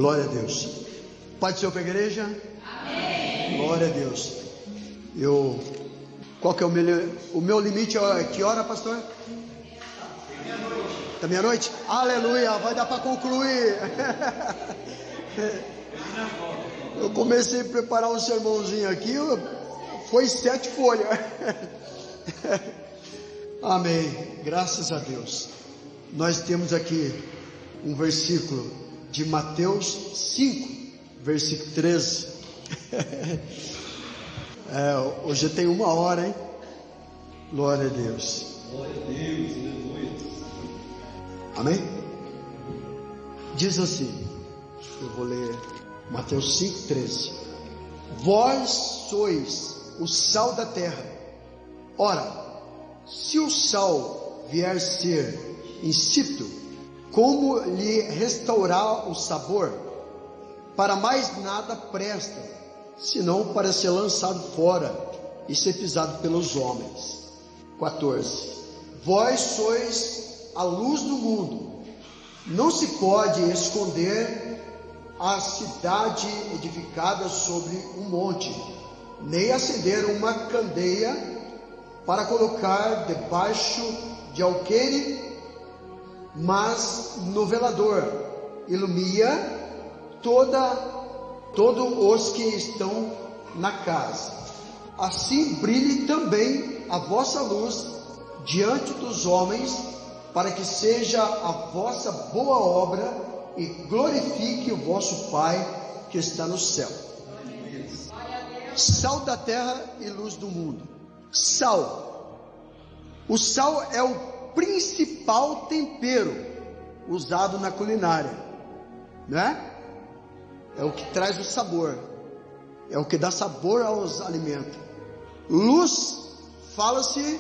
Glória a Deus. Pode ser para a igreja? Amém. Glória a Deus. Qual que é o meu limite? Que hora, pastor? Da meia-noite? Aleluia, vai dar para concluir. Eu comecei a preparar um sermãozinho aqui, foi 7 folhas. Amém, graças a Deus. Nós temos aqui um versículo de Mateus 5, versículo 13. Hoje tem 1 hora, hein? Glória a Deus. Glória a Deus, aleluia. Amém? Diz assim, eu vou ler Mateus 5, 13. Vós sois o sal da terra. Ora, se o sal vier ser insípido, como lhe restaurar o sabor? Para mais nada presta, senão para ser lançado fora e ser pisado pelos homens. 14. Vós sois a luz do mundo. Não se pode esconder a cidade edificada sobre um monte, nem acender uma candeia para colocar debaixo de alqueire, mas no velador, ilumina todos os que estão na casa. Assim brilhe também a vossa luz diante dos homens, para que seja a vossa boa obra e glorifique o vosso Pai que está no céu. Sal da terra e luz do mundo. Sal. O sal é o principal tempero usado na culinária, né? É o que traz o sabor, é o que dá sabor aos alimentos. Luz, fala-se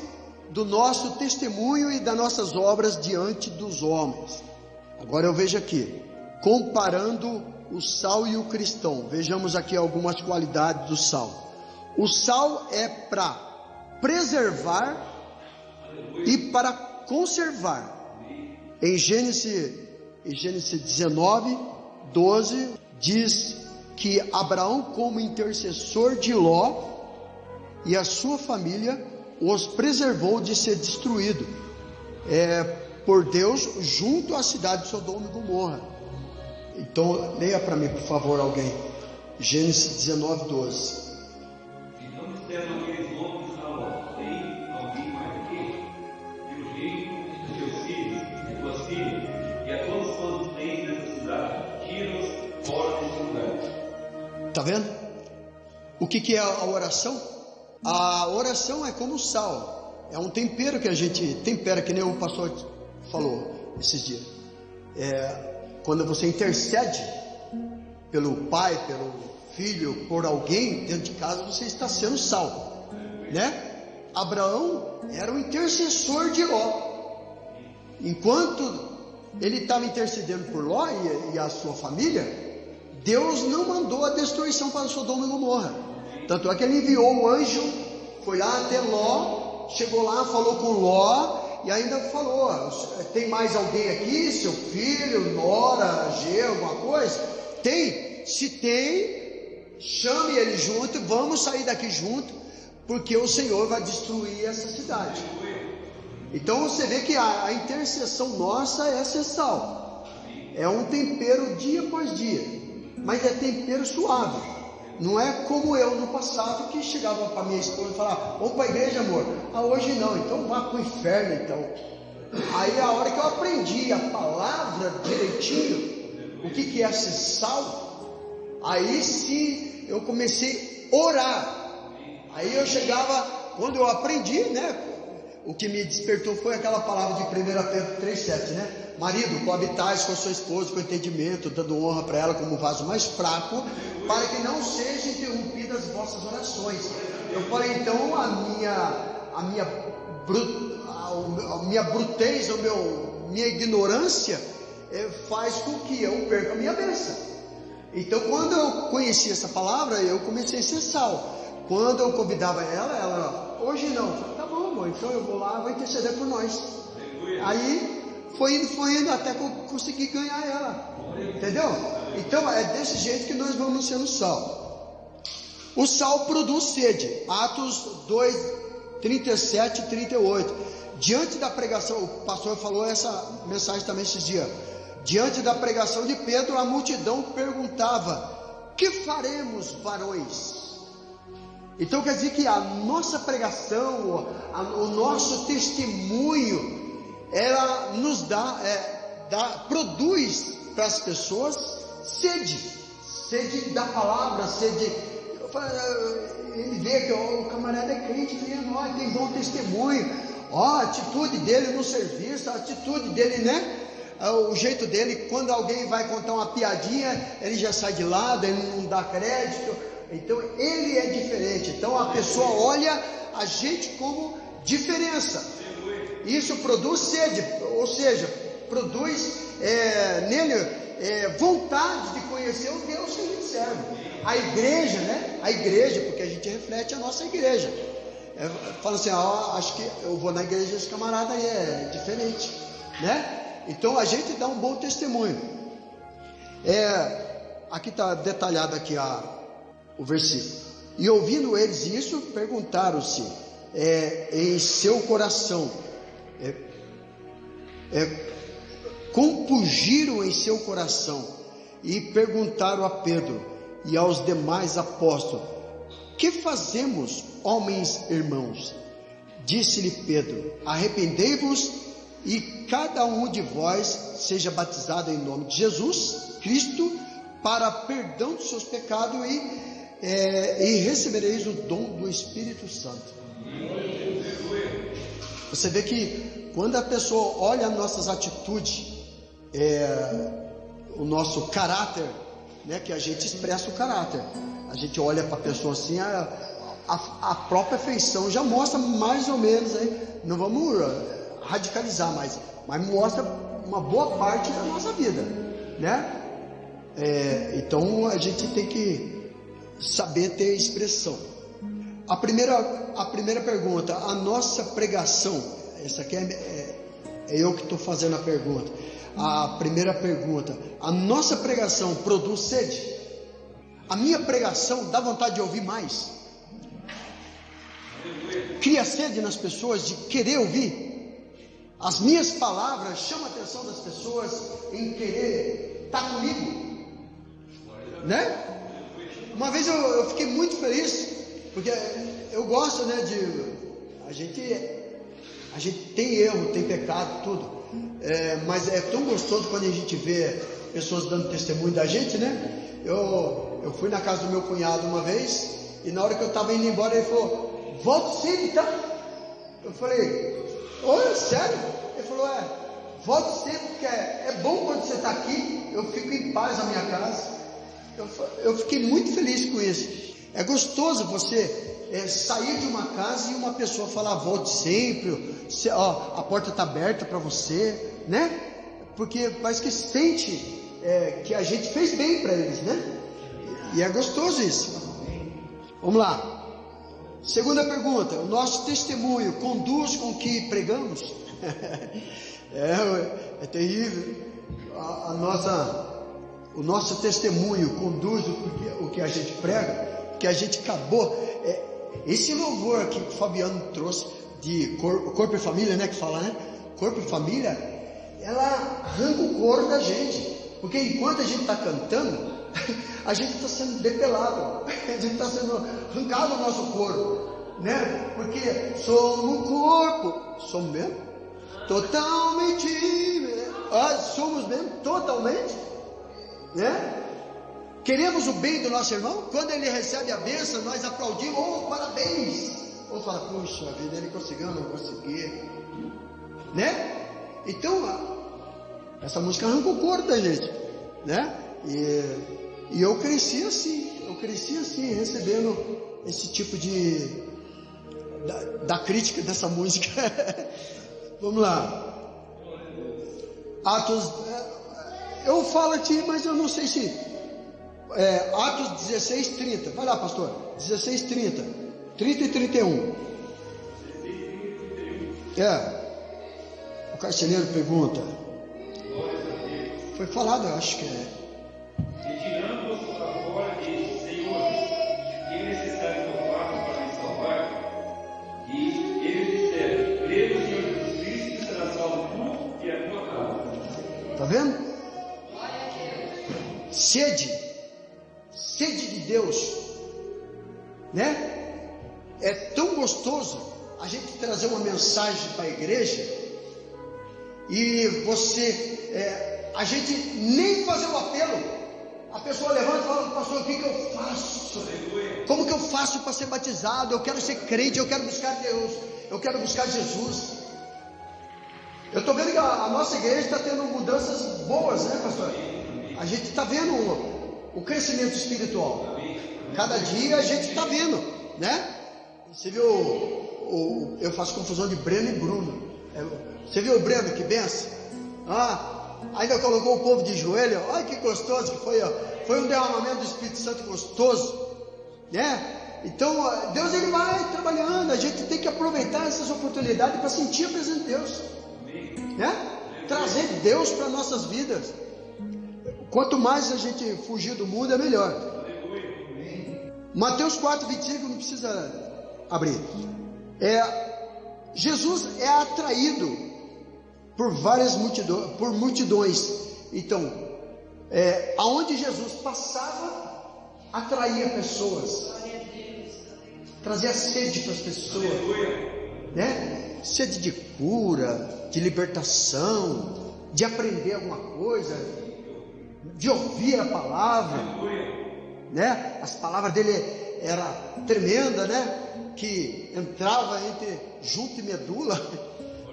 do nosso testemunho e das nossas obras diante dos homens. Agora eu vejo aqui, comparando o sal e o cristão, vejamos aqui algumas qualidades do sal. O sal é para preservar e para conservar. Em Gênesis 19, 12, diz que Abraão, como intercessor de Ló e a sua família, os preservou de ser destruído por Deus junto à cidade de Sodoma e Gomorra. Então leia para mim, por favor, alguém, Gênesis 19, 12. Então disseram aqueles homens a Ló: tem alguém mais aqui? Teu jeito, teus filhos, e tuas filhas, e a todos quantos tens nessa cidade, tira-os fora desse lugar. Está vendo? O que é a oração? A oração é como o sal, é um tempero que a gente tempera, que nem o pastor falou esses dias. Quando você intercede pelo pai, pelo filho, por alguém dentro de casa, você está sendo sal, né? Abraão era o intercessor de Ló. Enquanto ele estava intercedendo por Ló e a sua família, Deus não mandou a destruição para Sodoma e Gomorra. Tanto é que ele enviou um anjo, foi lá até Ló, chegou lá, falou com Ló e ainda falou: tem mais alguém aqui, seu filho, nora, genro, alguma coisa? Tem? Se tem, chame ele junto, vamos sair daqui junto, porque o Senhor vai destruir essa cidade. Então você vê que a intercessão nossa é ser sal, é um tempero dia após dia, mas é tempero suave. Não é como eu no passado, que chegava para minha esposa e falava: vamos para a igreja, amor. Hoje não, então vá para o inferno então. Aí a hora que eu aprendi a palavra direitinho, o que é ser sal, aí sim eu comecei a orar. Aí eu chegava, quando eu aprendi, né? O que me despertou foi aquela palavra de 1 Pedro 3,7, né? Marido, coabitais com a sua esposa com entendimento, dando honra para ela como vaso mais fraco, para que não sejam interrompidas as vossas orações. Eu falei, então a minha brutez, minha ignorância faz com que eu perca a minha bênção. Então quando eu conheci essa palavra, eu comecei a ser sal. Quando eu convidava ela, hoje não. Eu falei, tá bom, amor, então eu vou lá, vou interceder por nós. Aí foi indo até que eu consegui ganhar ela, entendeu? Então é desse jeito que nós vamos sendo sal. O sal produz sede. Atos 2, 37 e 38. Diante da pregação, o pastor falou essa mensagem também esses dias. Diante da pregação de Pedro, a multidão perguntava: que faremos, varões? Então quer dizer que a nossa pregação, o nosso testemunho, ela nos produz para as pessoas sede da palavra, sede. Ele vê que o camarada é crente, tem bom testemunho, a atitude dele no serviço, a atitude dele, né? O jeito dele, quando alguém vai contar uma piadinha, ele já sai de lado, ele não dá crédito. Então ele é diferente. Então a pessoa olha a gente como diferença. Isso produz sede, ou seja, produz nele vontade de conhecer o Deus que a gente serve. A igreja, né? A igreja, porque a gente reflete a nossa igreja. Fala assim, acho que eu vou na igreja desse camarada aí, é diferente, né? Então a gente dá um bom testemunho. Aqui está detalhado aqui o versículo. E ouvindo eles isso, perguntaram-se em seu coração, compungiram em seu coração e perguntaram a Pedro e aos demais apóstolos: que fazemos, homens irmãos? Disse-lhe Pedro: arrependei-vos e cada um de vós seja batizado em nome de Jesus Cristo para perdão dos seus pecados e recebereis o dom do Espírito Santo. Você vê que quando a pessoa olha as nossas atitudes, o nosso caráter, né, que a gente expressa o caráter, a gente olha para a pessoa assim, a própria feição já mostra mais ou menos, não vamos radicalizar, mas mostra uma boa parte da nossa vida, né? Então a gente tem que saber ter expressão. A primeira pergunta: a nossa pregação, essa aqui é eu que estou fazendo a pergunta. A primeira pergunta: a nossa pregação produz sede? A minha pregação dá vontade de ouvir mais? Cria sede nas pessoas de querer ouvir? As minhas palavras chamam a atenção das pessoas em querer estar comigo, né? Uma vez eu fiquei muito feliz, porque eu gosto, né, a gente tem erro, tem pecado, tudo, mas é tão gostoso quando a gente vê pessoas dando testemunho da gente, né? Eu fui na casa do meu cunhado uma vez, e na hora que eu estava indo embora, ele falou: volte sempre, tá? Eu falei: oi, sério? Ele falou: volte sempre, porque é bom quando você está aqui, eu fico em paz na minha casa. Eu fiquei muito feliz com isso. É gostoso você sair de uma casa e uma pessoa falar: volte sempre, a porta está aberta para você, né? Porque parece que sente que a gente fez bem para eles, né? E é gostoso isso. Vamos lá. Segunda pergunta: o nosso testemunho conduz com o que pregamos? É terrível. O nosso testemunho conduz o que a gente prega, que a gente acabou. Esse louvor aqui que o Fabiano trouxe de corpo e família, né? Que fala, né? Corpo e família, ela arranca o couro da gente, porque enquanto a gente está cantando, a gente está sendo depelado, a gente está sendo arrancado o nosso couro, né? Porque somos corpo, somos mesmo, totalmente, somos mesmo, totalmente, né? Queremos o bem do nosso irmão. Quando ele recebe a bênção, nós aplaudimos: parabéns. Ou fala: puxa vida, ele conseguiu, eu não consegui, né? Então essa música arranca o couro da gente, né? E eu cresci assim, recebendo esse tipo da crítica dessa música. Vamos lá. Atos, eu falo aqui, mas eu não sei se Atos 16, 30. Vai lá, pastor. 16, 30. 30 e 31. O carcereiro pergunta. Foi falado, eu acho que retirando-os para fora, disse: Senhor, que é necessário que eu faça para me salvar? E eles disseram: crê no Senhor Jesus Cristo, e será salvo tu e a tua casa. Está vendo? Sede de Deus, né? É tão gostoso a gente trazer uma mensagem para a igreja e a gente nem fazer o apelo, a pessoa levanta e fala: pastor, o que eu faço? Como que eu faço para ser batizado? Eu quero ser crente, eu quero buscar Deus, eu quero buscar Jesus. Eu estou vendo que a nossa igreja está tendo mudanças boas, né, pastor? A gente está vendo o crescimento espiritual. Cada dia a gente está vendo, né? Você viu, eu faço confusão de Breno e Bruno. Você viu o Breno, que benção? Ainda colocou o povo de joelho. Olha que gostoso que foi, ó. Foi um derramamento do Espírito Santo gostoso, né? Então Deus, ele vai trabalhando. A gente tem que aproveitar essas oportunidades para sentir a presença de Deus, né? Trazer Deus para nossas vidas. Quanto mais a gente fugir do mundo, é melhor. Mateus 4:25, não precisa abrir. Jesus é atraído por várias multidões. Então, aonde Jesus passava, atraía pessoas, trazia sede para as pessoas, né? Sede de cura, de libertação, de aprender alguma coisa, de ouvir a palavra, né? As palavras dele era tremenda, né? Que entrava entre junta e medula,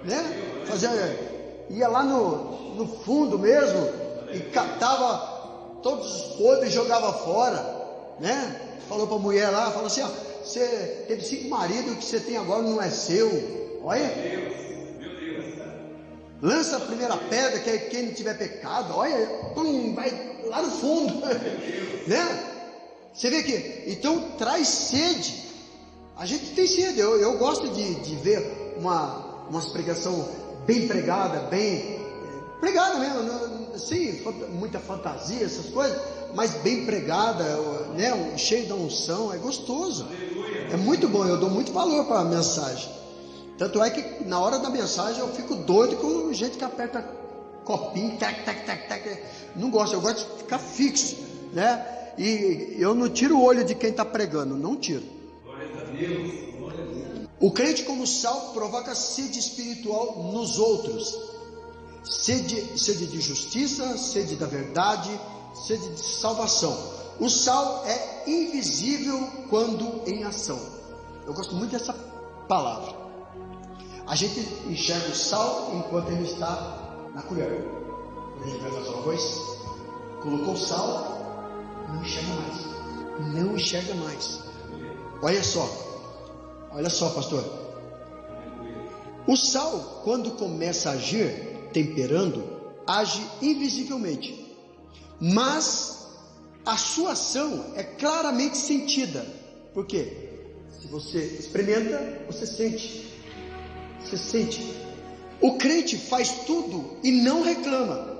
né? Ia lá no fundo mesmo e catava todos os podres e jogava fora, né? Falou para a mulher lá, falou assim: ó, você teve 5 maridos, o que você tem agora não é seu. Olha, lança a primeira pedra, que quem não tiver pecado, olha, vai lá no fundo, né? Você vê que, então, traz sede. A gente tem sede. Eu gosto de ver umas pregação bem pregada, bem pregada mesmo, sem muita fantasia, essas coisas, mas bem pregada, né? Cheio da unção, é gostoso, é muito bom. Eu dou muito valor para a mensagem. Tanto é que na hora da mensagem eu fico doido com gente que aperta copinho, tac, tac, tac, tac. Não gosto, eu gosto de ficar fixo, né? E eu não tiro o olho de quem está pregando, não tiro. O crente como sal provoca sede espiritual nos outros. Sede de justiça, sede da verdade, sede de salvação. O sal é invisível quando em ação. Eu gosto muito dessa palavra. A gente enxerga o sal enquanto ele está na colher. Quando a gente vai fazer o arroz, colocou o sal, não enxerga mais. Olha só, pastor. O sal, quando começa a agir, temperando, age invisivelmente, mas a sua ação é claramente sentida. Por quê? Se você experimenta, você sente. O crente faz tudo e não reclama,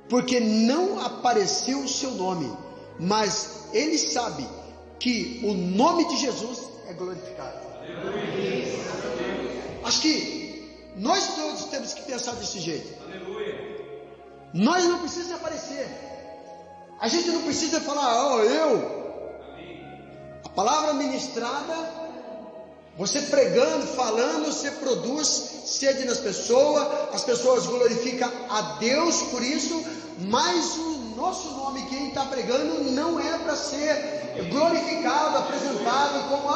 porque não apareceu o seu nome, mas ele sabe que o nome de Jesus é glorificado. Acho que nós todos temos que pensar desse jeito. Nós não precisamos aparecer. A gente não precisa falar: a palavra ministrada, você pregando, falando, você produz sede nas pessoas, as pessoas glorificam a Deus por isso, mas o nosso nome, quem está pregando, não é para ser glorificado, apresentado como: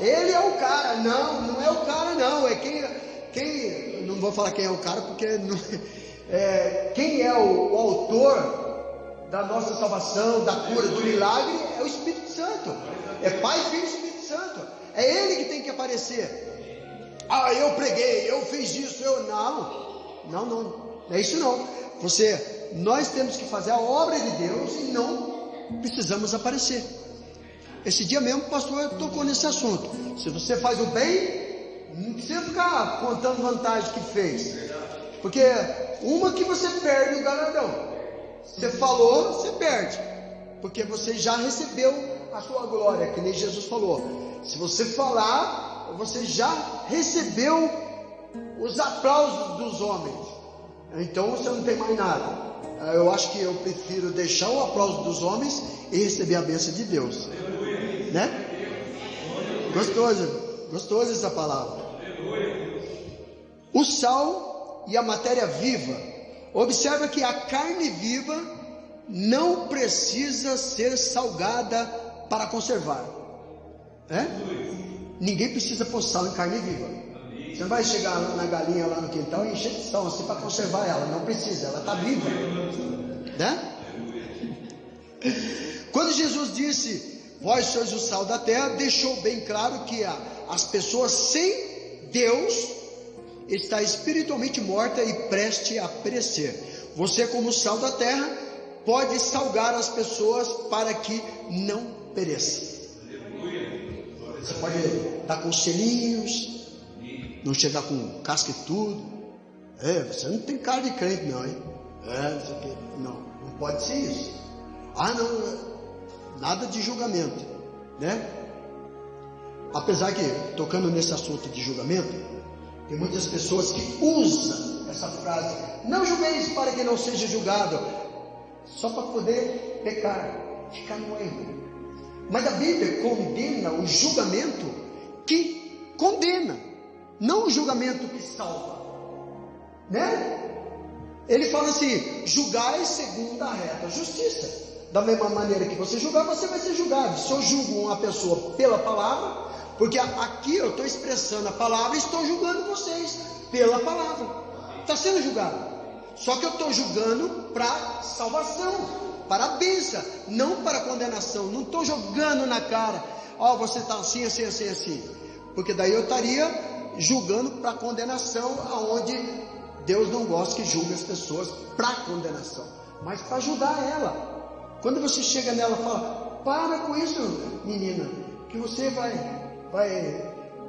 ele é o cara. Não é o cara, não. É quem não vou falar quem é o cara, porque não, quem é o autor da nossa salvação, da cura, do milagre, é o Espírito Santo. É Pai, Filho e Espírito Santo. É Ele que tem que aparecer. Eu preguei, eu fiz isso, não é isso não. Nós temos que fazer a obra de Deus e não precisamos aparecer. Esse dia mesmo o pastor tocou nesse assunto. Se você faz o bem, não precisa ficar contando vantagem que fez, porque uma que você perde o galardão, Você falou, você perde, porque você já recebeu a sua glória, que nem Jesus falou. Se você falar, você já recebeu os aplausos dos homens, então você não tem mais nada. Eu acho que eu prefiro deixar o aplauso dos homens e receber a bênção de Deus, né? Gostoso essa palavra. O sal e a matéria viva. Observa que a carne viva não precisa ser salgada para conservar. Ninguém precisa pôr sal em carne viva. Você não vai chegar na galinha lá no quintal e encher de sal assim para conservar ela. Não precisa, ela está viva, né? Quando Jesus disse: vós sois o sal da terra, deixou bem claro que as pessoas sem Deus está espiritualmente morta e preste a perecer. Você, como sal da terra, pode salgar as pessoas para que não pereçam. Você pode dar conselhinhos, não chegar com casca e tudo. Você não tem cara de crente não, hein? Não pode ser isso. Não, nada de julgamento, né? Apesar que, tocando nesse assunto de julgamento, tem muitas pessoas que usam essa frase: não julgueis para que não seja julgado, só para poder pecar, ficar no erro. Mas a Bíblia condena o julgamento que condena, não o julgamento que salva, né? Ele fala assim: julgai segundo a reta justiça. Da mesma maneira que você julgar, você vai ser julgado. Se eu julgo uma pessoa pela palavra, porque aqui eu estou expressando a palavra e estou julgando vocês pela palavra, está sendo julgado. Só que eu estou julgando para salvação, para a bênção, não para condenação. Não estou jogando na cara: você está assim, assim, assim, assim, porque daí eu estaria julgando para condenação, aonde Deus não gosta que julgue as pessoas para condenação, mas para ajudar ela. Quando você chega nela e fala: para com isso, menina, que você vai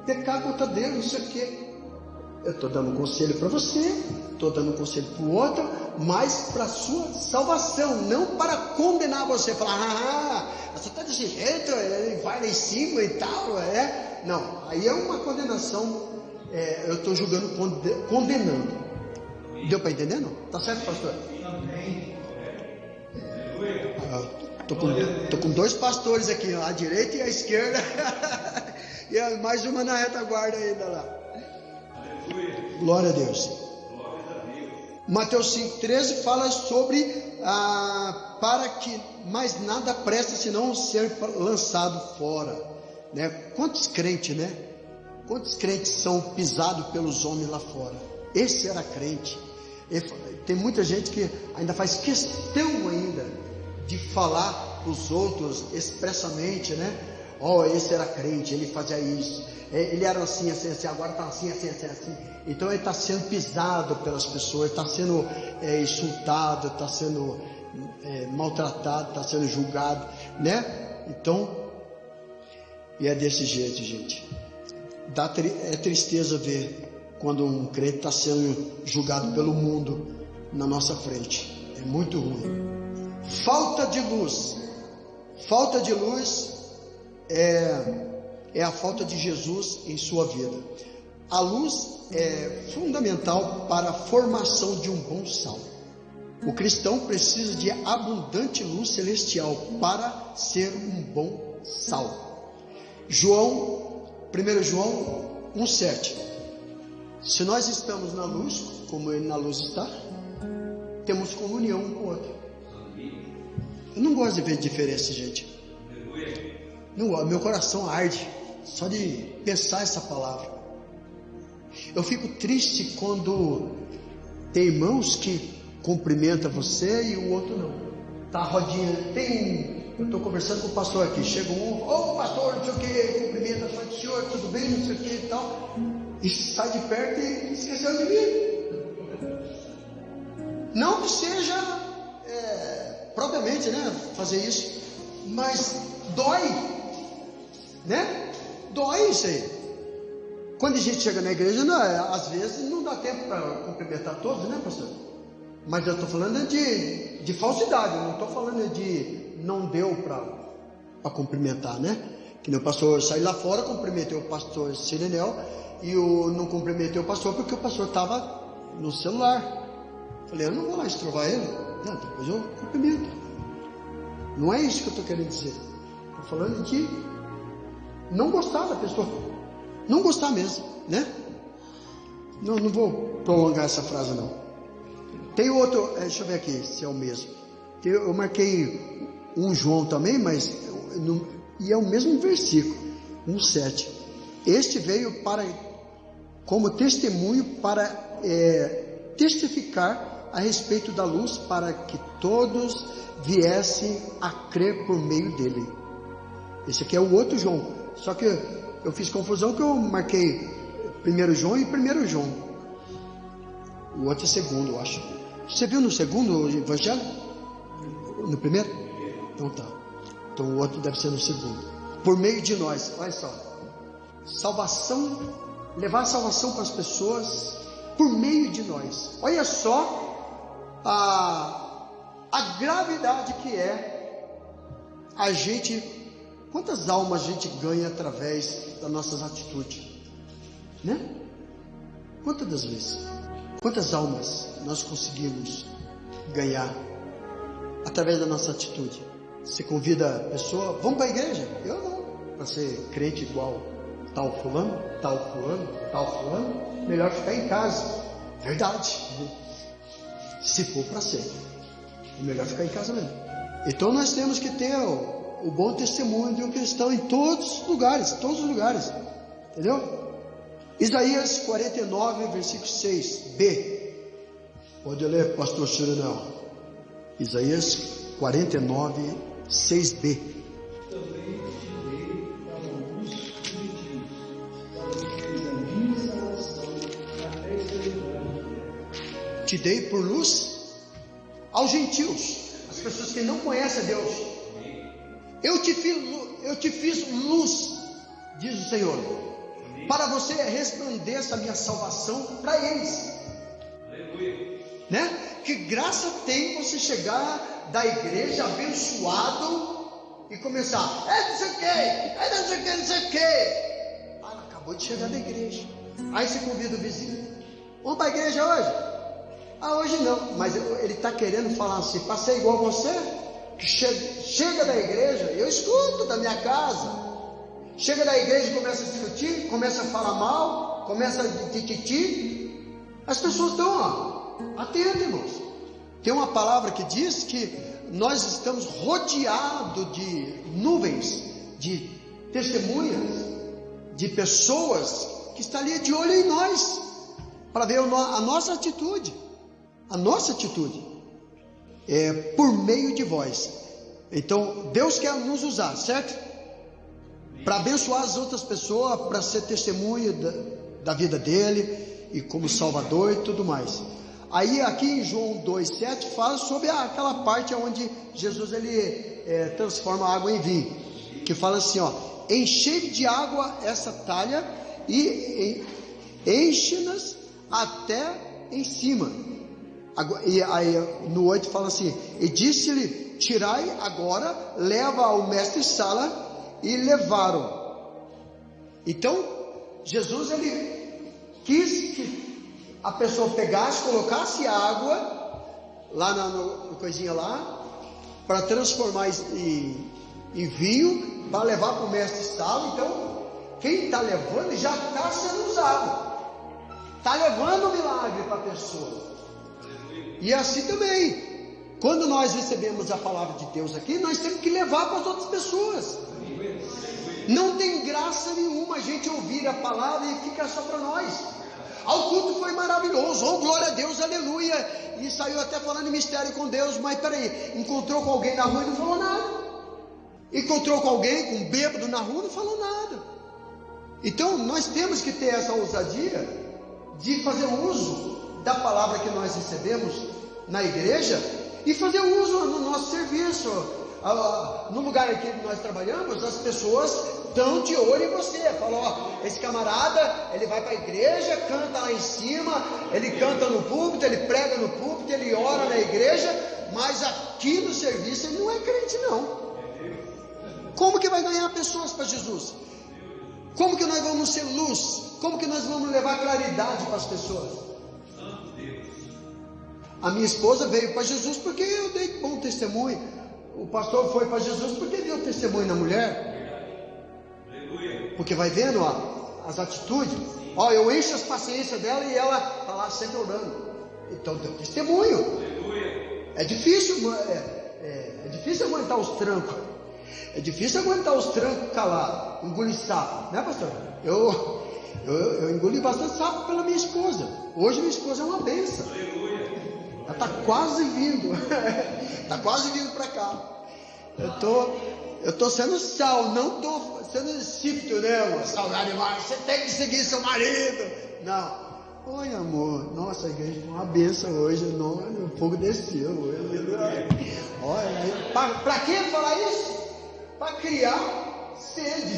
pecar contra Deus, não sei o que. Eu estou dando um conselho para você, estou dando um conselho para o outro, mas para a sua salvação, não para condenar você. Falar: você está desse jeito, ele vai lá em cima e tal, Não, aí é uma condenação. Eu estou julgando, condenando. Deu para entender, não? Tá certo, pastor? Estou com dois pastores aqui, à direita e à esquerda, e mais uma na retaguarda ainda lá. Glória a Deus. Mateus 5,13 fala sobre para que mais nada presta senão ser lançado fora, né? Quantos crentes, né? Quantos crentes são pisados pelos homens lá fora? Esse era crente. Tem muita gente que ainda faz questão ainda de falar para os outros expressamente, né? Esse era crente, ele fazia isso, ele era assim, assim, assim, agora está assim, assim, assim, assim. Então ele está sendo pisado pelas pessoas, está sendo insultado, está sendo maltratado, está sendo julgado, né? Então, e é desse jeito, gente. É tristeza ver quando um crente está sendo julgado pelo mundo na nossa frente. É muito ruim. Falta de luz. Falta de luz é a falta de Jesus em sua vida. A luz é fundamental para a formação de um bom sal. O cristão precisa de abundante luz celestial para ser um bom sal. 1 João 1,7. Se nós estamos na luz, como Ele na luz está, temos comunhão um com o outro. Eu não gosto de ver diferença, gente. Não, meu coração arde só de pensar essa palavra. Eu fico triste quando tem irmãos que cumprimentam você e o outro não. Tá a rodinha, eu estou conversando com o pastor aqui, chega um, pastor, não sei o que, cumprimenta, fala: senhor, tudo bem, não sei o que e tal, e sai de perto e esqueceu de mim. Não que seja propriamente, né, fazer isso, mas dói, né? Dói isso aí. Quando a gente chega na igreja, às vezes não dá tempo para cumprimentar todos, né, pastor? Mas eu estou falando de falsidade, eu não estou falando de não deu para cumprimentar, né? Que nem o pastor saiu lá fora, cumprimentei o pastor Sirenel, e eu não cumprimentei o pastor porque o pastor estava no celular. Falei, eu não vou lá estrovar ele, não, depois eu cumprimento. Não é isso que eu estou querendo dizer. Estou falando de não gostar da pessoa, não gostar mesmo, né? Não vou prolongar essa frase não. Tem outro, deixa eu ver aqui se é o mesmo. Eu marquei um João também, mas e é o mesmo versículo, 1:7. Este veio como testemunho para testificar a respeito da luz, para que todos viessem a crer por meio dele. Esse aqui é o outro João, só que eu fiz confusão que eu marquei 1 João e 1 João. O outro é segundo, eu acho. Você viu no segundo evangelho? No primeiro? Então tá. Então o outro deve ser no segundo. Por meio de nós, olha só. Salvação, levar a salvação para as pessoas por meio de nós. Olha só a gravidade que é a gente. Quantas almas a gente ganha através das nossas atitudes, né? Quantas das vezes? Quantas almas nós conseguimos ganhar através da nossa atitude? Você convida a pessoa, vamos para a igreja? Eu não, para ser crente igual tal fulano, melhor ficar em casa. Verdade. Se for para ser, é melhor ficar em casa mesmo. Então nós temos que ter o bom testemunho de um cristão em todos os lugares, entendeu? Isaías 49, versículo 6b. Pode ler, pastor Chirinel. Isaías 49, 6b. Também te dei para a luz primitivos, para que seja a minha salvação até eternidade. Te dei por luz aos gentios, as pessoas que não conhecem a Deus. Eu te fiz luz, diz o Senhor, para você resplandeça a minha salvação para eles. Né? Que graça tem você chegar da igreja abençoado e começar, não sei o que. Ela acabou de chegar da igreja. Aí você convida o vizinho, vamos para a igreja hoje? Hoje não, mas ele está querendo falar assim, para ser igual a você, que chega da igreja, eu escuto da minha casa, chega da igreja e começa a discutir, começa a falar mal, começa a tititi. As pessoas estão atentas, irmãos. Tem uma palavra que diz que nós estamos rodeados de nuvens, de testemunhas, de pessoas que estão ali de olho em nós, para ver a nossa atitude. A nossa atitude é por meio de vós. Então Deus quer nos usar, certo? Para abençoar as outras pessoas, para ser testemunho da vida dele e como Salvador e tudo mais. Aí aqui em João 2,7 fala sobre aquela parte onde Jesus ele transforma a água em vinho, que fala assim, enchei de água essa talha e enche-nas até em cima. E aí no 8 fala assim, e disse-lhe, tirai agora, leva ao mestre-sala, e levaram. Então Jesus ele quis que a pessoa pegasse, colocasse água lá no coisinha lá, para transformar em vinho, para levar para o mestre-sala. Então quem está levando já está sendo usado, está levando o milagre para a pessoa. E assim também, quando nós recebemos a palavra de Deus aqui, nós temos que levar para as outras pessoas. Não tem graça nenhuma a gente ouvir a palavra e ficar só para nós. O culto foi maravilhoso, glória a Deus, aleluia, e saiu até falando em mistério com Deus, mas peraí, encontrou com alguém na rua e não falou nada. Encontrou com alguém, com um bêbado na rua, não falou nada. Então nós temos que ter essa ousadia de fazer uso da palavra que nós recebemos na igreja e fazer uso no nosso serviço. no lugar que nós trabalhamos, as pessoas estão de olho em você. Falam, ó, esse camarada, ele vai para a igreja, canta lá em cima, ele canta no púlpito, ele prega no púlpito, ele ora na igreja, mas aqui no serviço ele não é crente não. Como que vai ganhar pessoas para Jesus? Como que nós vamos ser luz? Como que nós vamos levar claridade para as pessoas? A minha esposa veio para Jesus porque eu dei bom testemunho. O pastor foi para Jesus porque deu testemunho na mulher. Porque vai vendo, ó, as atitudes. Ó, eu encho as paciências dela e ela está lá sempre orando. Então deu testemunho. É difícil, é difícil aguentar os trancos. É difícil aguentar os trancos calado, engolir sapo, né, pastor? Eu engoli bastante sapo pela minha esposa. Hoje minha esposa é uma benção. Ela está quase vindo. Está quase vindo para cá. Eu tô sendo sal, não estou sendo discípulo, né? Salgado demais, você tem que seguir seu marido. Não. Oi, amor. Nossa, a igreja foi uma benção hoje. O fogo desceu hoje. Olha, para que falar isso? Para criar sede.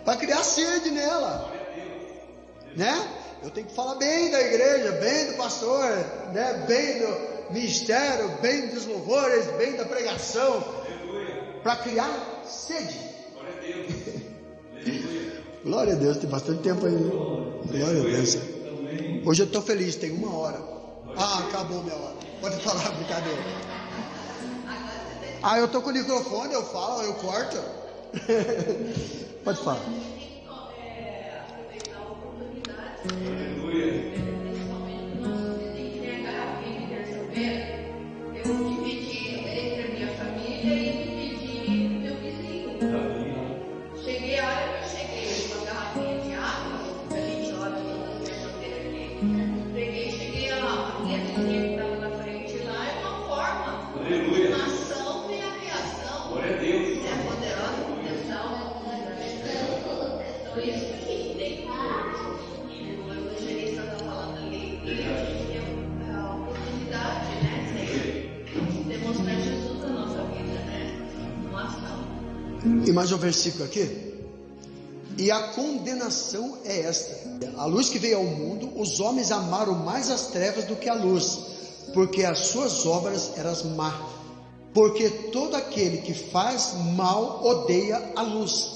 Para criar sede nela. Né? Eu tenho que falar bem da igreja, bem do pastor, né? Bem do ministério, bem dos louvores, bem da pregação. Para criar sede. Glória a Deus, tem bastante tempo aí. Glória a Deus. Hoje eu estou feliz, tem 1 hora. Acabou minha hora. Pode falar, brincadeira. Eu estou com o microfone, eu falo, eu corto. Pode falar. Aproveitar a oportunidade. Principalmente nós que tem a garrafinha de terça-feira. Eu dividi entre a minha família e dividi com o meu vizinho. Cheguei, a hora que eu cheguei com a garrafinha de água, a gente ora toda terça-feira aqui. Cheguei lá, a minha vizinha que estava na frente lá, é uma forma. Uma ação e a reação. Glória a Deus. É poderosa, potencial. Então, isso que tem. O evangelista está falando ali, e a gente tem a oportunidade, né, de demonstrar Jesus na nossa vida, né, uma ação. E mais um versículo aqui. E a condenação é esta: a luz que veio ao mundo, os homens amaram mais as trevas do que a luz, porque as suas obras eram más. Porque todo aquele que faz mal odeia a luz,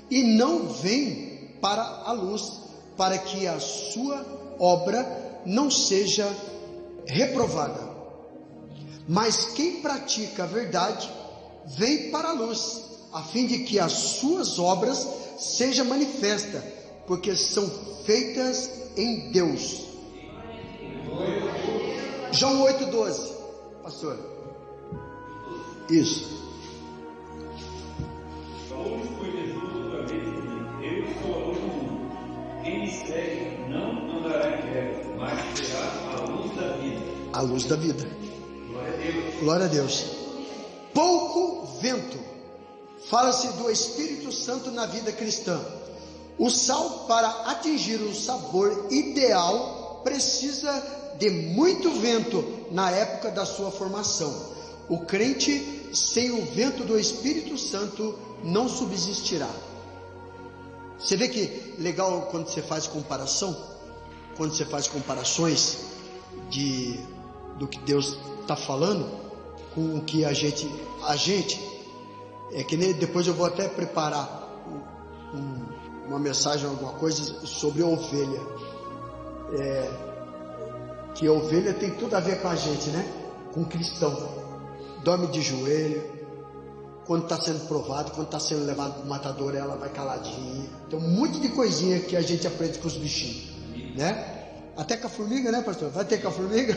e não vem para a luz, para que a sua obra não seja reprovada. Mas quem pratica a verdade vem para a luz, a fim de que as suas obras sejam manifestas, porque são feitas em Deus. João 8,12, pastor. Isso. Falou-lhes, pois, Jesus outra vez, eu sou a luz do mundo. Quem me segue não andará em trevas, mas terá a luz da vida. A luz da vida. Glória a Deus. Glória a Deus. Pouco vento. Fala-se do Espírito Santo na vida cristã. O sal, para atingir o sabor ideal, precisa de muito vento na época da sua formação. O crente sem o vento do Espírito Santo não subsistirá. Você vê que legal quando você faz comparação, quando você faz comparações do que Deus está falando com o que a gente é que nem, depois eu vou até preparar uma mensagem, alguma coisa sobre ovelha. Que a ovelha tem tudo a ver com a gente, né? Com o cristão. Dorme de joelho, quando está sendo provado, quando está sendo levado para o matador, ela vai caladinha. Tem um monte de coisinha que a gente aprende com os bichinhos, né? Até com a formiga, né, pastor? Vai ter com a formiga?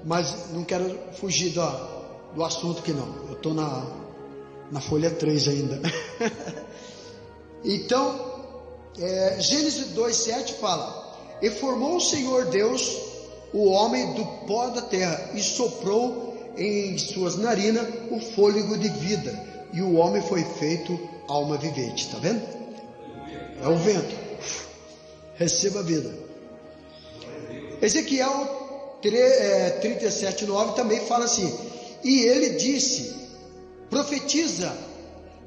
Mas não quero fugir do assunto que não. Eu estou na folha 3 ainda. Então, Gênesis 2,7 fala: e formou o Senhor Deus o homem do pó da terra, e soprou em suas narinas o fôlego de vida, e o homem foi feito alma vivente. Está vendo? É o vento. Receba a vida. Ezequiel 37,9 também fala assim: E ele disse: profetiza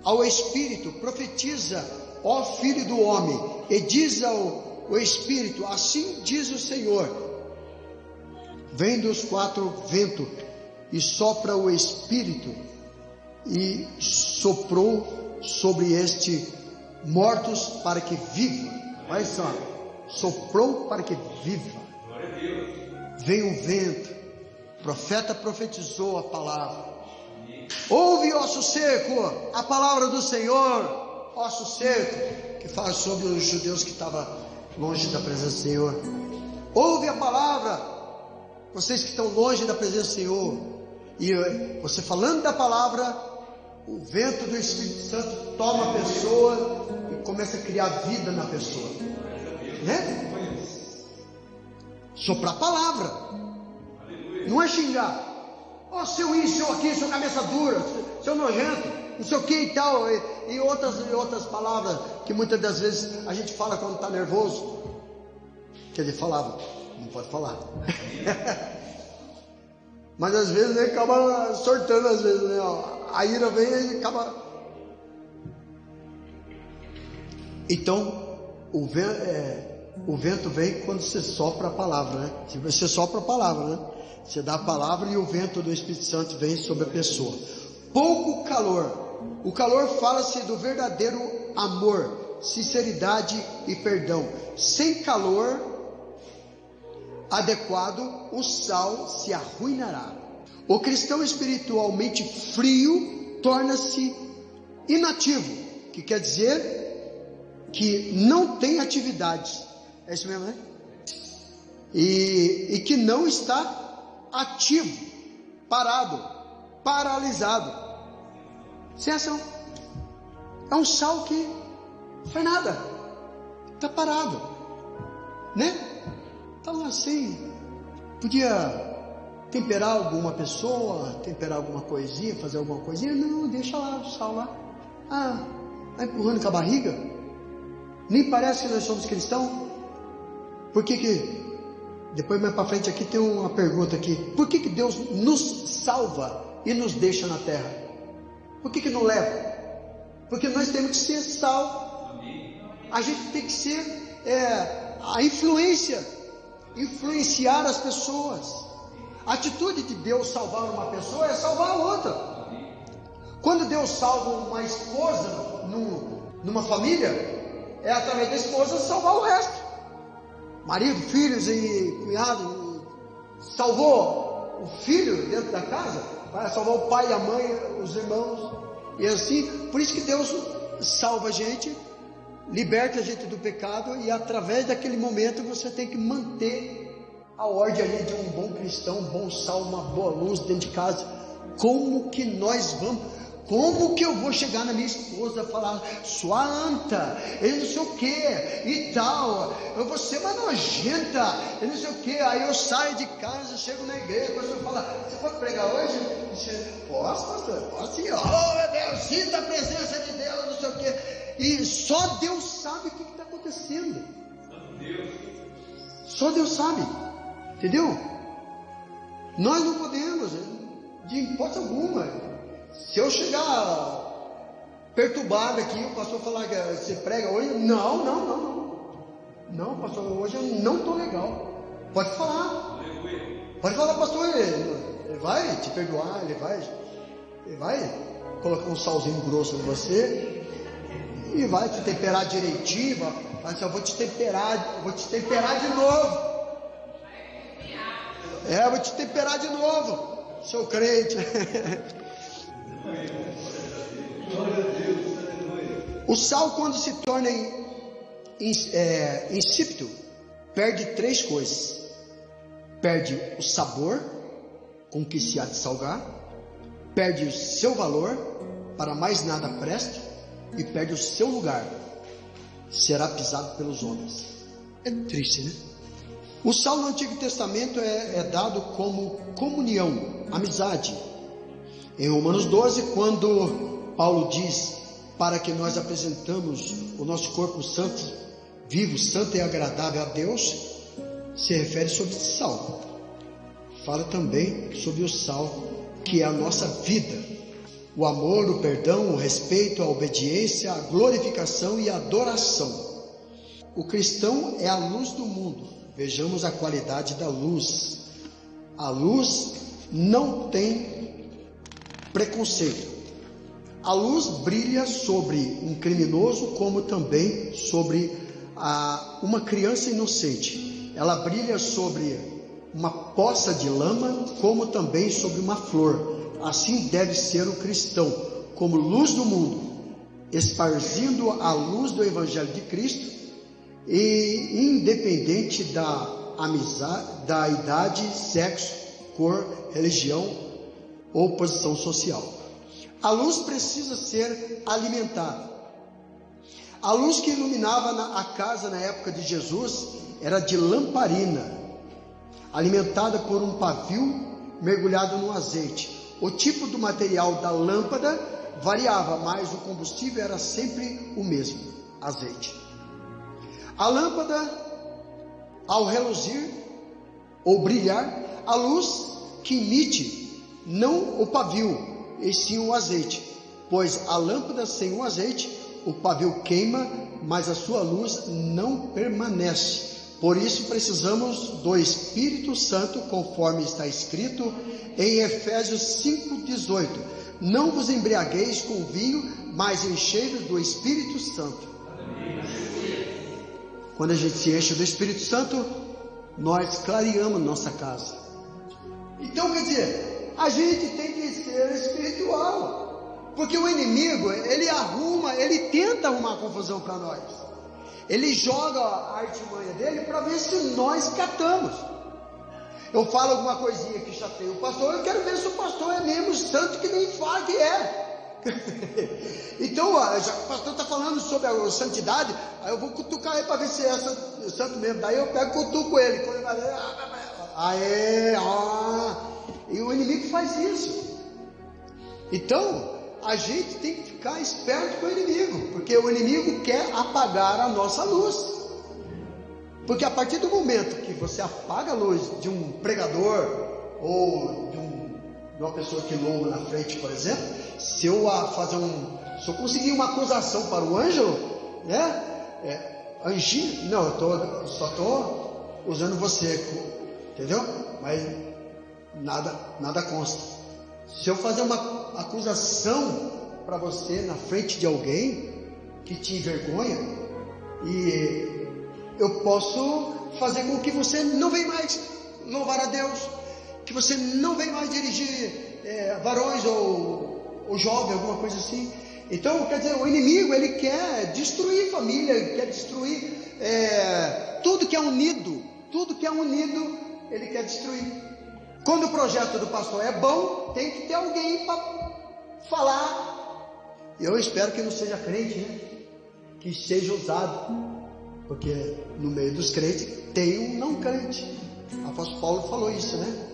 ao Espírito, profetiza, ó Filho do homem, e diz ao Espírito: assim diz o Senhor, vem dos 4 ventos, e sopra o Espírito, e soprou sobre este mortos para que viva. Olha só, soprou para que viva. Veio o vento, o profeta profetizou a palavra. Ouve, osso seco, a palavra do Senhor, osso seco, que fala sobre os judeus que estavam longe da presença do Senhor. Ouve a palavra, vocês que estão longe da presença do Senhor. E você falando da palavra, o vento do Espírito Santo toma a pessoa e começa a criar vida na pessoa, né? Soprar a palavra, não é xingar. Ó, seu isso, seu aqui, seu cabeça dura, seu nojento, não sei o que e tal, e outras palavras que muitas das vezes a gente fala quando está nervoso. Quer dizer, falava, não pode falar. Mas às vezes ele acaba sortando, às vezes, né? A ira vem e acaba. Então, o vento vem quando você sopra a palavra, né? Você sopra a palavra, né? Você dá a palavra e o vento do Espírito Santo vem sobre a pessoa. Pouco calor. O calor fala-se do verdadeiro amor, sinceridade e perdão. Sem calor adequado, o sal se arruinará. O cristão espiritualmente frio torna-se inativo, que quer dizer que não tem atividades. É isso mesmo, né? E que não está ativo, parado, paralisado, sem ação. É um sal que não faz nada, está parado, né? Está lá assim. Podia temperar alguma pessoa, temperar alguma coisinha, fazer alguma coisinha. Não, deixa lá o sal lá. Está empurrando com a barriga. Nem parece que nós somos cristãos. Por que depois mais para frente aqui tem uma pergunta aqui. Por que Deus nos salva e nos deixa na terra? Por que não leva? Porque nós temos que ser sal. A gente tem que ser a influenciar as pessoas. A atitude de Deus salvar uma pessoa é salvar a outra. Quando Deus salva uma esposa numa família, é através da esposa salvar o resto. Marido, filhos e cunhado. Salvou o filho dentro da casa, vai salvar o pai, a mãe, os irmãos. E assim, por isso que Deus salva a gente, liberta a gente do pecado. E através daquele momento você tem que manter a ordem ali de um bom cristão, um bom sal, uma boa luz dentro de casa. Como que nós vamos... Como que eu vou chegar na minha esposa e falar, sua anta, ele não sei o que e tal, eu vou ser uma nojenta, ele não sei o que. Aí eu saio de casa, chego na igreja, o pastor fala, você pode pregar hoje? Posso, pastor, posso sim. Oh meu Deus, sinta a presença de Deus, não sei o que. E só Deus sabe o que está acontecendo. Só Deus sabe, entendeu? Nós não podemos, de hipótese alguma. Se eu chegar perturbado aqui, o pastor falar que você prega hoje, não, pastor, hoje eu não estou legal. Pode falar, pastor, ele vai te perdoar, ele vai colocar um salzinho grosso em você e vai te temperar direitinho, mas eu vou te temperar de novo. Vou te temperar de novo, sou crente. O sal, quando se torna insípido, perde 3 coisas: perde o sabor com que se há de salgar, perde o seu valor, para mais nada presta, e perde o seu lugar, será pisado pelos homens. É triste, né? O sal no Antigo Testamento é dado como comunhão, amizade. Em Romanos 12, quando Paulo diz para que nós apresentamos o nosso corpo santo, vivo, santo e agradável a Deus, se refere sobre sal. Fala também sobre o sal que é a nossa vida. O amor, o perdão, o respeito, a obediência, a glorificação e a adoração. O cristão é a luz do mundo. Vejamos a qualidade da luz. A luz não tem preconceito. A luz brilha sobre um criminoso, como também sobre uma criança inocente. Ela brilha sobre uma poça de lama, como também sobre uma flor. Assim deve ser o cristão, como luz do mundo, esparzindo a luz do Evangelho de Cristo, e independente da amizade, da idade, sexo, cor, religião ou posição social. A luz precisa ser alimentada. A luz que iluminava a casa na época de Jesus era de lamparina, alimentada por um pavio mergulhado no azeite. O tipo do material da lâmpada variava, mas o combustível era sempre o mesmo, azeite. A lâmpada, ao reluzir ou brilhar, a luz que emite, não o pavio, e sim o azeite, pois a lâmpada sem o azeite, o pavio queima, mas a sua luz não permanece. Por isso precisamos do Espírito Santo, conforme está escrito em Efésios 5,18. Não vos embriagueis com vinho, mas enchei-vos do Espírito Santo. Quando a gente se enche do Espírito Santo, nós clareamos nossa casa. Então, quer dizer, a gente tem que ser espiritual, porque o inimigo, ele tenta arrumar confusão para nós. Ele joga a artimanha dele para ver se nós catamos. Eu falo alguma coisinha que chateia o pastor, eu quero ver se o pastor é mesmo santo que nem fala que é. Então, já que o pastor está falando sobre a santidade, aí eu vou cutucar ele para ver se é santo mesmo. Daí eu pego e cutuco ele. Quando ele vai e o inimigo faz isso. Então, a gente tem que ficar esperto com o inimigo, porque o inimigo quer apagar a nossa luz. Porque a partir do momento que você apaga a luz de um pregador ou de uma pessoa que louva na frente, por exemplo, se eu conseguir uma acusação para o Ângelo, né? Anjinho, não, eu só estou usando você, entendeu? Mas nada consta. Se eu fazer uma acusação para você na frente de alguém que te envergonha, e eu posso fazer com que você não venha mais louvar a Deus, que você não venha mais dirigir varões ou jovem, alguma coisa assim. Então, quer dizer, o inimigo, ele quer destruir família, ele quer destruir tudo que é unido, ele quer destruir. Quando o projeto do pastor é bom, tem que ter alguém para falar. Eu espero que não seja crente, né? Que seja usado, porque no meio dos crentes tem um não crente. O apóstolo Paulo falou isso, né?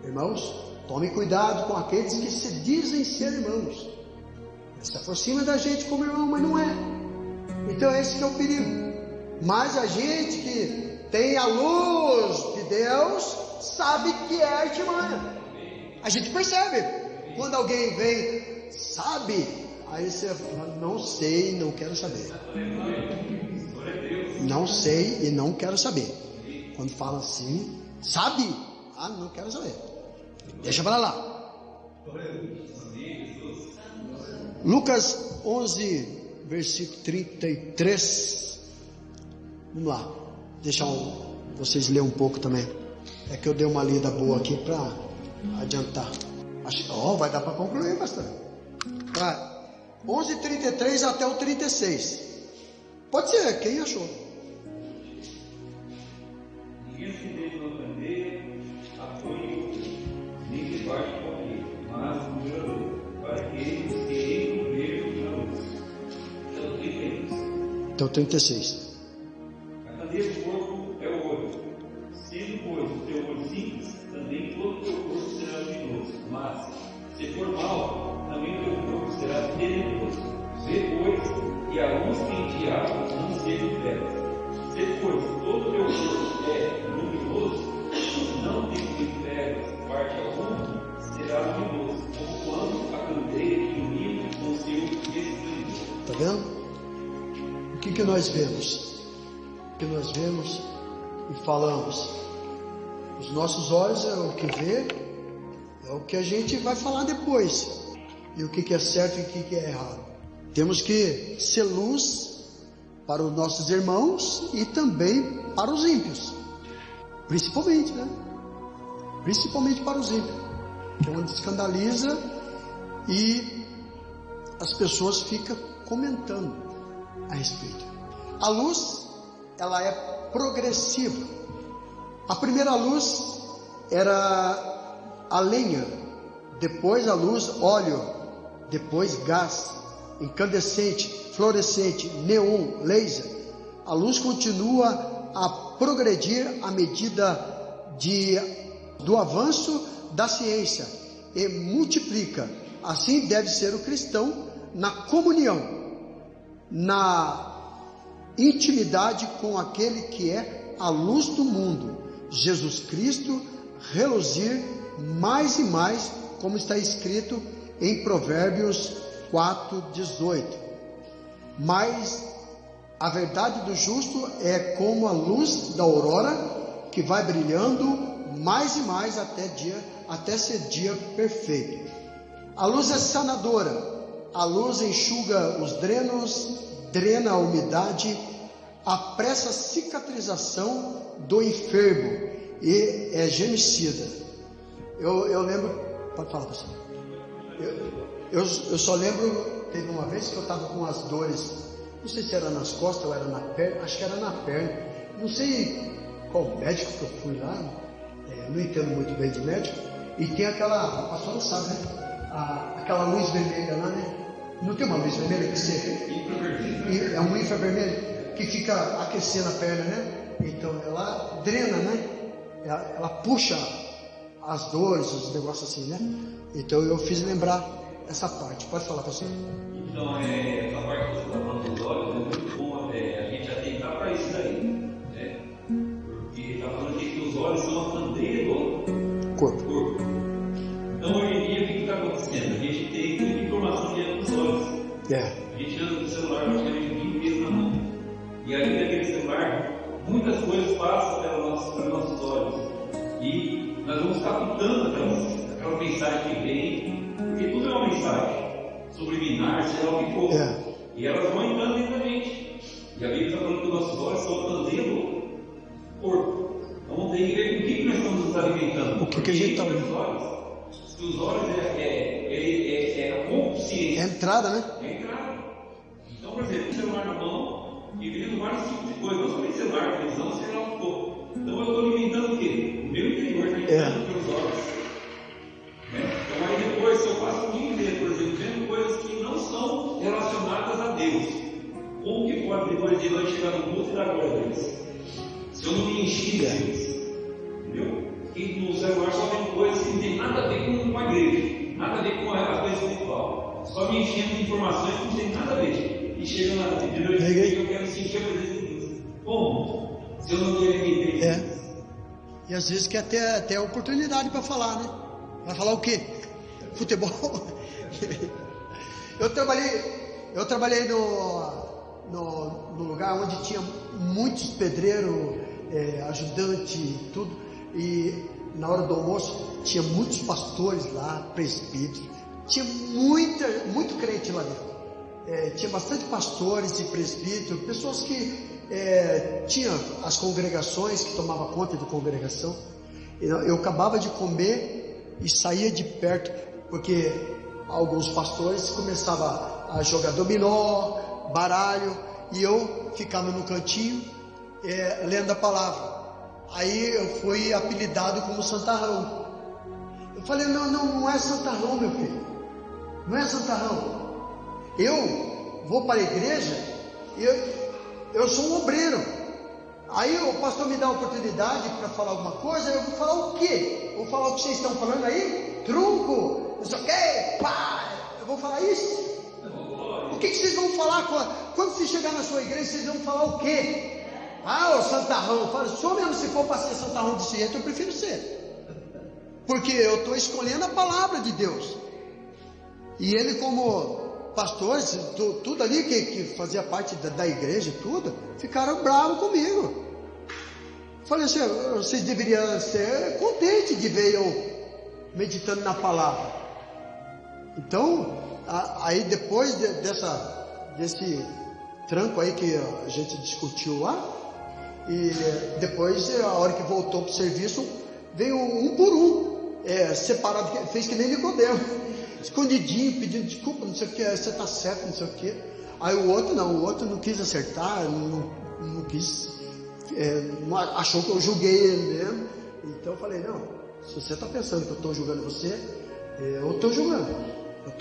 Irmãos, tome cuidado com aqueles que se dizem ser irmãos. Eles se aproximam da gente como irmão, mas não é. Então esse que é o perigo. Mas a gente que tem a luz de Deus sabe que é artimanha. A gente percebe quando alguém vem, sabe? Aí você fala, não sei, não quero saber. Não sei e não quero saber. Quando fala assim, sabe? Ah, não quero saber. Deixa para lá. Lucas 11, versículo 33. Vamos lá. Deixa vocês lerem um pouco também. É que eu dei uma lida boa aqui para adiantar. Vai dar para concluir, pastor. 11:33 até o 36. Pode ser, quem achou? Ninguém se deixa na candeia, apoio, nem debaixo do palheiro, mas no gerador, para que eles que não vejam na luz. Então 36. A candeia do corpo é o olho. Sendo, pois, o teu olho simples, também todo o teu corpo será luminoso. Mas, se for mau, também o teu corpo será tenebroso. Vê, pois, que a luz que em ti há não seja em trevas. Se, pois, todo o teu corpo é luminoso, não tem em trevas parte alguma, será luminoso. vendo? O que nós vemos? O que nós vemos e falamos? Os nossos olhos é o que vê, é o que a gente vai falar depois. E o que é certo e o que é errado. Temos que ser luz para os nossos irmãos e também para os ímpios. Principalmente, né? Principalmente para os ímpios, que é onde escandaliza e as pessoas ficam comentando a respeito. A luz, ela é progressiva. A primeira luz era a lenha, depois a luz óleo, depois gás, incandescente, fluorescente, neon, laser. A luz continua a progredir à medida do avanço da ciência e multiplica. Assim deve ser o cristão na comunhão, na intimidade com aquele que é a luz do mundo, Jesus Cristo, reluzir mais e mais, como está escrito em Provérbios 4:18. Mas a verdade do justo é como a luz da aurora, que vai brilhando mais e mais até ser dia perfeito. A luz é sanadora, a luz enxuga os drenos, drena a umidade, apressa a cicatrização do enfermo e é gemicida. Eu lembro, pode falar, pastor. Eu só lembro, teve uma vez que eu estava com as dores, não sei se era nas costas ou era na perna, acho que era na perna, não sei qual médico que eu fui lá, não entendo muito bem de médico, e tem aquela, a pastora não sabe, né? Aquela luz vermelha lá, né? Não tem uma luz vermelha que você... É um infravermelho que fica aquecendo a perna, né? Então ela drena, né? Ela puxa as dores, os negócios assim, né? Então eu fiz lembrar essa parte. Pode falar, pastor. Então, essa parte que você está falando dos olhos, é muito bom a gente atentar para isso daí, né? Porque está falando aqui que os olhos são a candeia do corpo. Então, hoje em dia, o que está acontecendo? A gente tem muita informação diante dos olhos. A gente anda com o celular praticamente 20 vezes na mão. E ali naquele celular, muitas coisas passam pelos nossos olhos. E nós vamos captando aquela mensagem que vem, porque tudo é uma mensagem subliminar, seja o que for. E elas vão entrando dentro da gente. E a Bíblia está falando que os nossos olhos são o candeia do corpo. Então tem que ver com o que nós estamos nos alimentando. O que a gente está olhando? Se os olhos é a consciência. É a entrada, né? É a entrada. Então, por exemplo, o celular na mão e vendo vários tipos de coisas. Não somente celular, televisão, sei lá o que for. Então eu estou alimentando o quê? O meu interior está alimentando pelos olhos. Então aí depois, se eu passo o dia inteiro, por exemplo, vendo coisas que não são relacionadas a Deus, como que pode depois de noite chegar no culto e dar glória a Deus? Se eu não me enchi de Deus, entendeu? E no celular só tem coisas que não tem nada a ver com a igreja, nada a ver com a coisa espiritual, só me enchendo de informações que não tem nada a ver. E chega na de noite e eu quero sentir a presença de Deus. Como? Se eu não quero me entender. E às vezes quer ter até oportunidade para falar, né? Vai falar o quê? Futebol? Eu trabalhei no lugar onde tinha muitos pedreiros, ajudante, tudo. E na hora do almoço tinha muitos pastores lá, presbíteros. Tinha muito crente lá dentro. Tinha bastante pastores e presbíteros, pessoas que tinham as congregações, que tomavam conta de congregação. Eu acabava de comer e saía de perto, porque alguns pastores começavam a jogar dominó, baralho, e eu ficava no cantinho lendo a palavra. Aí eu fui apelidado como Santarrão. Eu falei, não é Santarrão, meu filho, não é Santarrão. Eu vou para a igreja, eu sou um obreiro. Aí o pastor me dá a oportunidade para falar alguma coisa, eu vou falar o quê? Vou falar o que vocês estão falando aí? Trunco, não sei o quê, pá, eu vou falar isso? O que vocês vão falar? Quando você chegar na sua igreja, vocês vão falar o quê? Ô Santarrão, fala, só mesmo se for para ser Santarrão desse jeito, eu prefiro ser. Porque eu estou escolhendo a palavra de Deus. E ele, como pastores, tudo ali que fazia parte da igreja, tudo, ficaram bravos comigo. Falei assim, vocês deveriam ser contentes de ver eu meditando na palavra. Então, aí depois desse tranco aí que a gente discutiu lá, e depois, a hora que voltou para o serviço, veio um por um, separado, fez que nem Nicodemo, escondidinho, pedindo desculpa, não sei o que, você está certo, não sei o que. Aí o outro não quis acertar, não quis, achou que eu julguei ele mesmo. Então eu falei, não, se você está pensando que eu estou julgando você, eu estou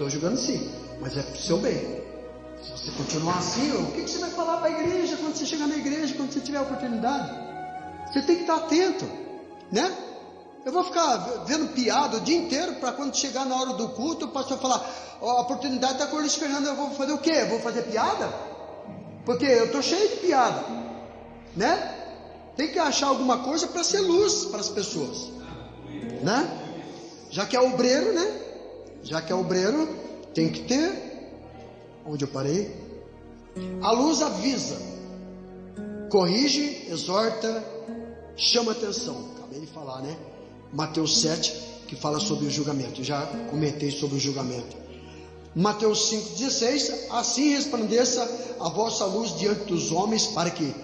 julgando sim, mas é para o seu bem. Se você continuar assim, o que você vai falar para a igreja quando você chegar na igreja, quando você tiver a oportunidade? Você tem que estar atento, né? Eu vou ficar vendo piada o dia inteiro para quando chegar na hora do culto, o pastor falar, a oportunidade está com o Luiz Fernando, eu vou fazer o quê? Eu vou fazer piada? Porque eu estou cheio de piada, né? Tem que achar alguma coisa para ser luz para as pessoas, né? Já que é obreiro, né? Já que é obreiro, tem que ter. Onde eu parei? A luz avisa, corrige, exorta, chama atenção. Acabei de falar, né? Mateus 7, que fala sobre o julgamento. Já comentei sobre o julgamento. Mateus 5,16: assim resplandeça a vossa luz diante dos homens, para que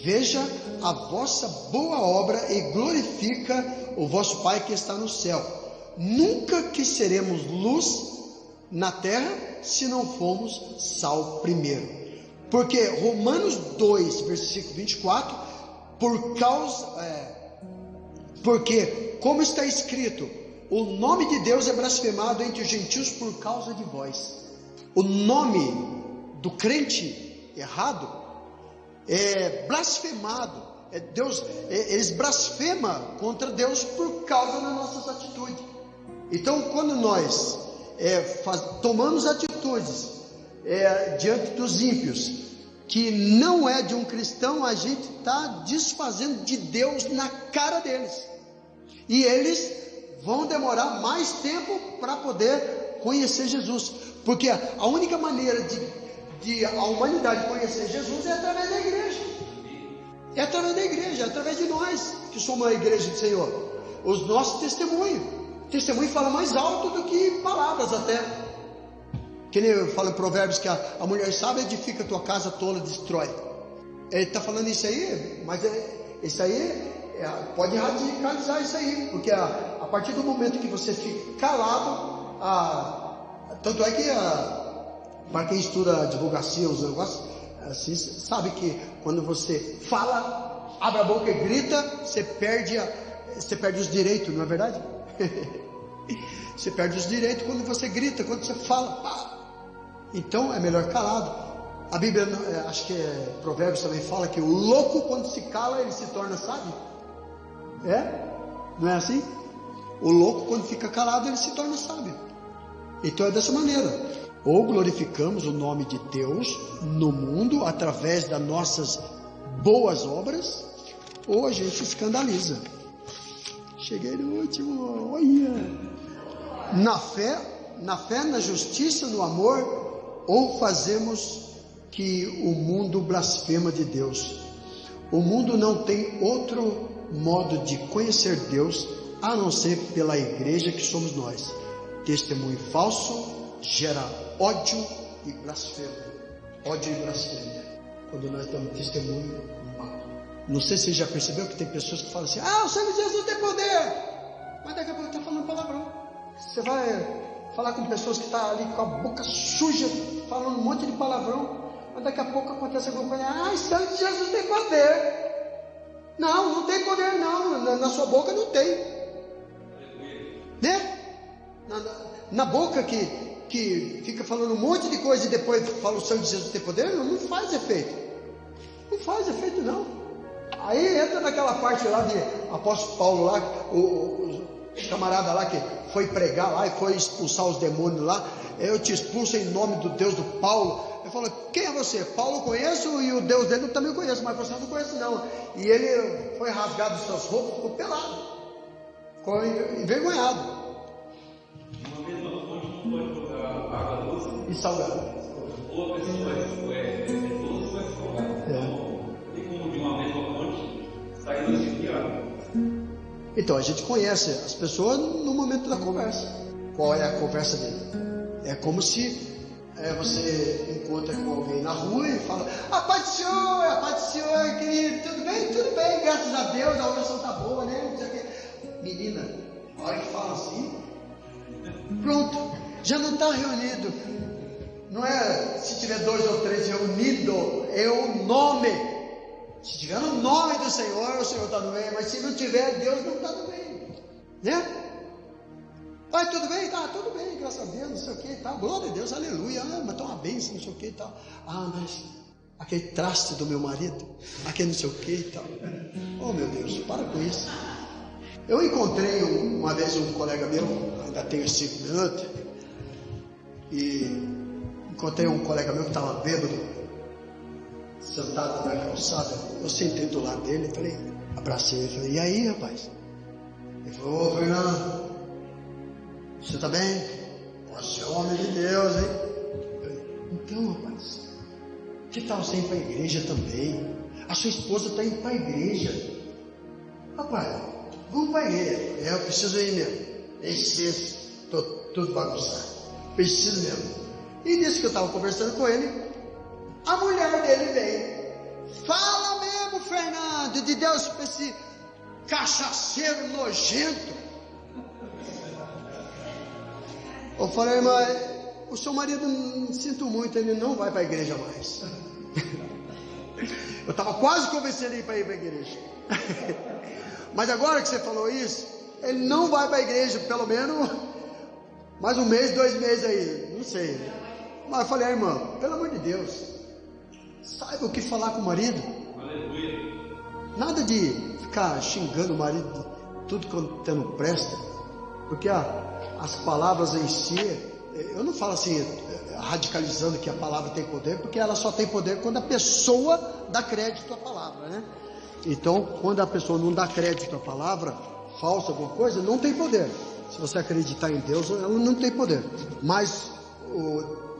veja a vossa boa obra e glorifica o vosso Pai que está no céu. Nunca que seremos luz na terra se não formos sal primeiro. Porque Romanos 2, versículo 24, porque como está escrito, o nome de Deus é blasfemado entre os gentios por causa de vós. O nome do crente errado é blasfemado. Eles blasfemam contra Deus por causa das nossas atitudes. Então, quando nós tomamos atitudes diante dos ímpios, que não é de um cristão, a gente está desfazendo de Deus na cara deles, e eles vão demorar mais tempo para poder conhecer Jesus, porque a única maneira de a humanidade conhecer Jesus é através da igreja, é através de nós, que somos a igreja do Senhor. Os nossos testemunho fala mais alto do que palavras até. Que nem eu falo em Provérbios que a mulher sábia edifica a tua casa, tola destrói. Ele está falando isso aí, mas isso aí pode radicalizar isso aí, porque a partir do momento que você fica calado, tanto é que para quem estuda advocacia, os negócios assim, sabe que quando você fala, abre a boca e grita, você perde os direitos, não é verdade? Você perde os direitos quando você grita, quando você fala. Então é melhor calado. A Bíblia, acho que Provérbios também fala que o louco, quando se cala, ele se torna sábio. Não é assim? O louco, quando fica calado, ele se torna sábio. Então é dessa maneira. Ou glorificamos o nome de Deus no mundo através das nossas boas obras, ou a gente escandaliza. Cheguei no último, olha. Na fé, na justiça, no amor, ou fazemos que o mundo blasfema de Deus. O mundo não tem outro modo de conhecer Deus a não ser pela igreja que somos nós. Testemunho falso gera ódio e blasfêmia. Ódio e blasfêmia. Quando nós damos testemunho mal. Não sei se você já percebeu que tem pessoas que falam assim: o sangue de Jesus tem poder. Mas daqui a pouco está falando palavrão. Você vai falar com pessoas que estão ali com a boca suja, falando um monte de palavrão. Mas daqui a pouco acontece alguma coisa: o sangue de Jesus tem poder. Não tem poder não. Na sua boca não tem. Né? Na boca que fica falando um monte de coisa e depois fala o sangue de Jesus tem poder, não faz efeito. Não faz efeito não. Aí entra naquela parte lá de apóstolo Paulo lá, o camarada lá que foi pregar lá e foi expulsar os demônios lá. Eu te expulso em nome do Deus do Paulo. Ele falou: quem é você? Paulo eu conheço e o Deus dele eu também conheço, mas você não conhece não. E ele foi rasgado dos seus roupas, ficou pelado, ficou envergonhado. Uma mesma fonte não pode colocar água doce e salgada. ou a pessoa é doce ou é salgada. Então, tem como de uma mesma fonte sair dois tipos de água. Então a gente conhece as pessoas no momento da conversa. Qual é a conversa dele? É como se você encontra com alguém na rua e fala: a paz do Senhor, querido, tudo bem, graças a Deus, a oração tá boa, né? Não sei o quê. Menina, a hora que fala assim, pronto, já não está reunido. Não é se tiver 2 ou 3 reunidos, é o nome. Se tiver no nome do Senhor, o Senhor está no meio, mas se não tiver, Deus não está no meio, né? Pai, tudo bem? Tá, tudo bem, graças a Deus, não sei o que, tá, glória a Deus, aleluia, mas tá uma bênção, não sei o que e tal. Mas aquele traste do meu marido, aquele não sei o que e tal. Oh meu Deus, para com isso. Eu encontrei uma vez um colega meu, ainda tenho 5 minutos, e encontrei um colega meu que estava bêbado, sentado na calçada. Eu sentei do lado dele, falei, abracei ele, falei: e aí, rapaz? Ele falou: ô Fernando, você está bem? Você é homem de Deus, hein? Eu falei: então, rapaz, que tal você ir para a igreja também? A sua esposa está indo para a igreja. Rapaz, vamos para a igreja. Eu preciso ir mesmo. Preciso. Estou tudo bagunçado. Preciso mesmo. E nisso que eu estava conversando com ele, a mulher dele veio. Fala mesmo, Fernando, de Deus para esse cachaceiro nojento. Eu falei: mas o seu marido, sinto muito, ele não vai para a igreja mais. Eu estava quase convencendo ele para ir para a igreja. Mas agora que você falou isso, ele não vai para a igreja, pelo menos mais 1 mês, 2 meses aí, não sei. Mas eu falei: irmã, pelo amor de Deus, saiba o que falar com o marido. Aleluia. Nada de ficar xingando o marido de tudo quanto não presta, porque as palavras em si, eu não falo assim radicalizando que a palavra tem poder, porque ela só tem poder quando a pessoa dá crédito à palavra, né? Então, quando a pessoa não dá crédito à palavra, falsa, alguma coisa, não tem poder. Se você acreditar em Deus, ela não tem poder. Mas,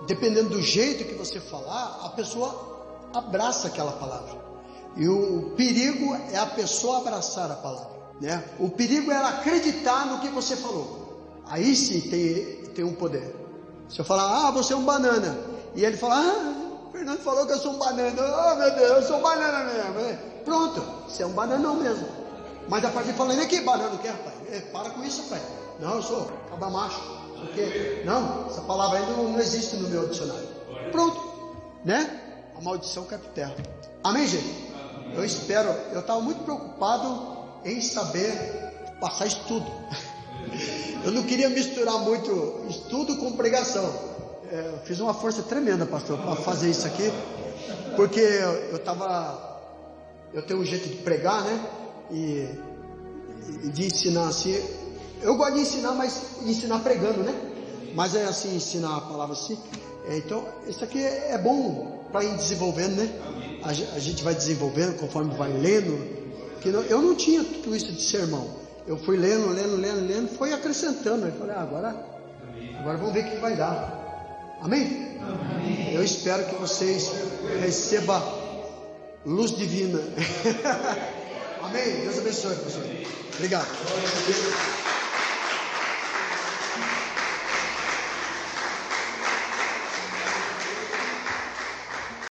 dependendo do jeito que você falar, a pessoa abraça aquela palavra. E o perigo é a pessoa abraçar a palavra, né? O perigo é ela acreditar no que você falou. Aí sim tem um poder. Se eu falar: você é um banana, e ele falar: o Fernando falou que eu sou um banana. Oh meu Deus, eu sou um banana mesmo. Pronto, você é um bananão mesmo. Mas a partir de falando: que banana que é, rapaz? Para com isso, rapaz. Não, eu sou cabra macho. Porque, não, essa palavra ainda não existe no meu dicionário. Pronto, né? A maldição cai por terra. Amém, gente? Eu espero. Eu estava muito preocupado em saber passar estudo. Eu não queria misturar muito estudo com pregação. Eu fiz uma força tremenda, pastor, para fazer isso aqui, porque eu tenho um jeito de pregar, né? E de ensinar assim. Eu gosto de ensinar, mas ensinar pregando, né? Mas é assim, ensinar a palavra assim. Então, isso aqui é bom para ir desenvolvendo, né? A gente vai desenvolvendo conforme vai lendo. Eu não tinha tudo isso de sermão. Eu fui lendo, foi acrescentando. Aí falei: agora vamos ver o que vai dar. Amém? Amém. Eu espero que vocês recebam luz divina. Amém? Deus abençoe, professor. Obrigado.